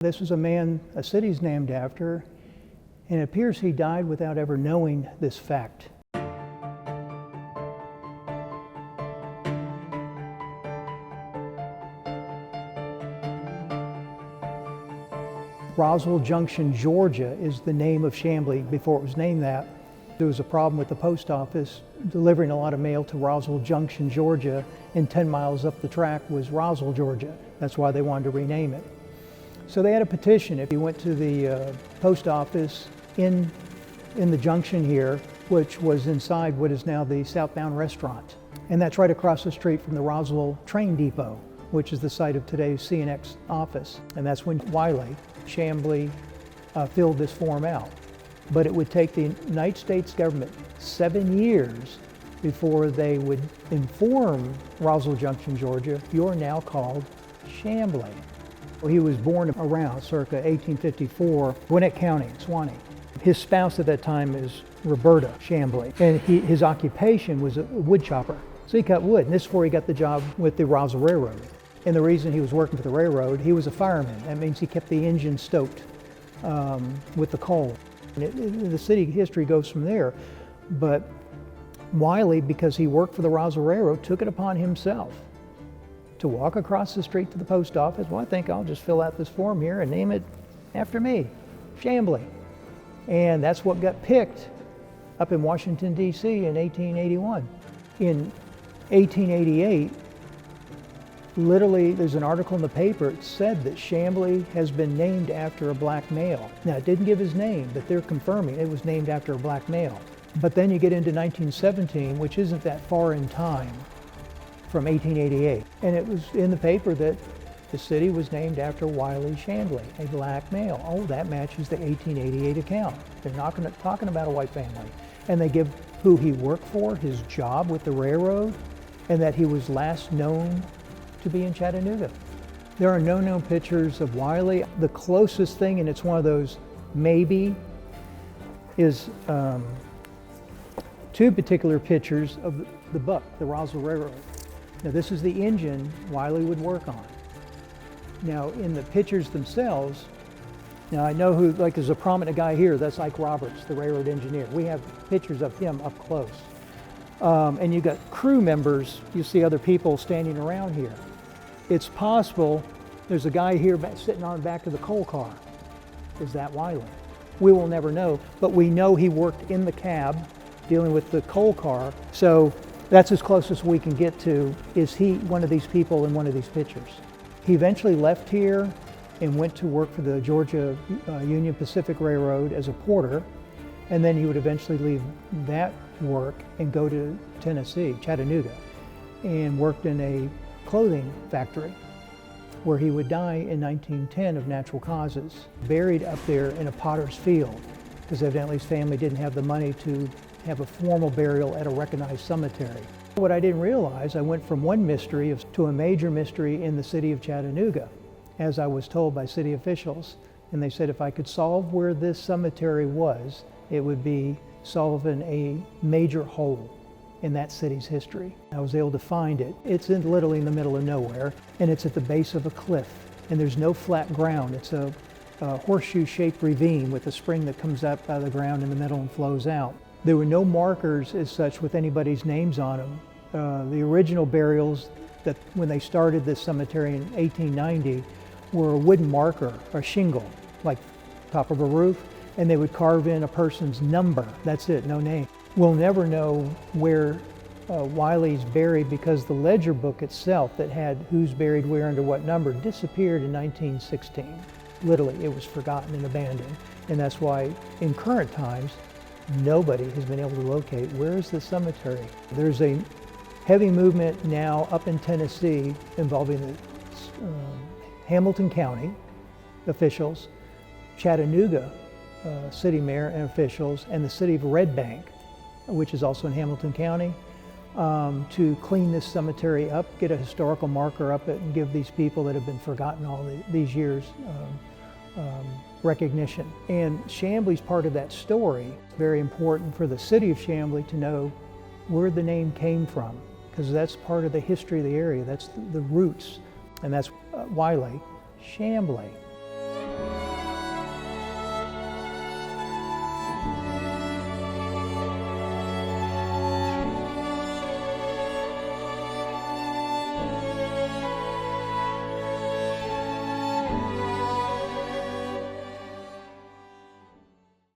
This was a man a city's named after, and it appears he died without ever knowing this fact. Roswell Junction, Georgia is the name of Chamblee before it was named that. There was a problem with the post office delivering a lot of mail to Roswell Junction, Georgia, and 10 miles up the track was Roswell, Georgia. That's why they wanted to rename it. So they had a petition. If you went to the post office in the junction here, which was inside what is now the Southbound Restaurant. And that's right across the street from the Roswell train depot, which is the site of today's CNX office. And that's when Wylie Chamblee filled this form out. But it would take the United States government 7 years before they would inform Roswell Junction, Georgia, you're now called Chamblee. Well, he was born around circa 1854, Gwinnett County, Suwanee. His spouse at that time is Roberta Chamblee, and his occupation was a wood chopper. So he cut wood, and this is where he got the job with the Roswell Railroad. And the reason he was working for the railroad, he was a fireman. That means he kept the engine stoked with the coal. And the city history goes from there. But Wylie, because he worked for the Roswell Railroad, took it upon himself to walk across the street to the post office. Well, I think I'll just fill out this form here and name it after me, Chamblee. And that's what got picked up in Washington, D.C. in 1881. In 1888, literally, there's an article in the paper, it said that Chamblee has been named after a black male. Now, it didn't give his name, but they're confirming it was named after a black male. But then you get into 1917, which isn't that far in time from 1888. And it was in the paper that the city was named after Wylie Chamblee, a black male. Oh, that matches the 1888 account. They're not talking about a white family. And they give who he worked for, his job with the railroad, and that he was last known to be in Chattanooga. There are no known pictures of Wylie. The closest thing, and it's one of those maybe, is two particular pictures of the Buck, the Roswell Railroad. Now this is the engine Wylie would work on. Now in the pictures themselves, now I know who, like there's a prominent guy here, that's Ike Roberts, the railroad engineer. We have pictures of him up close. And you've got crew members, you see other people standing around here. It's possible there's a guy here sitting on the back of the coal car. Is that Wylie? We will never know, but we know he worked in the cab dealing with the coal car. So that's as close as we can get to, is he one of these people in one of these pictures? He eventually left here and went to work for the Georgia Union Pacific Railroad as a porter, and then he would eventually leave that work and go to Tennessee, Chattanooga, and worked in a clothing factory where he would die in 1910 of natural causes, buried up there in a potter's field, because evidently his family didn't have the money to have a formal burial at a recognized cemetery. What I didn't realize, I went from one mystery to a major mystery in the city of Chattanooga, as I was told by city officials. And they said if I could solve where this cemetery was, it would be solving a major hole in that city's history. I was able to find it. It's literally in the middle of nowhere, and it's at the base of a cliff, and there's no flat ground. It's a horseshoe-shaped ravine with a spring that comes up out of the ground in the middle and flows out. There were no markers as such with anybody's names on them. The original burials that when they started this cemetery in 1890 were a wooden marker, or shingle, like top of a roof, and they would carve in a person's number. That's it, no name. We'll never know where Wylie's buried because the ledger book itself that had who's buried where under what number disappeared in 1916. Literally, it was forgotten and abandoned. And that's why in current times, nobody has been able to locate where is the cemetery. There's a heavy movement now up in Tennessee involving the Hamilton County officials, Chattanooga city mayor and officials, and the city of Red Bank, which is also in Hamilton County, to clean this cemetery up, get a historical marker up it, and give these people that have been forgotten all these years recognition. And Chamblee's part of that story. It's very important for the city of Chamblee to know where the name came from, because that's part of the history of the area. That's the roots, and that's Wylie Chamblee.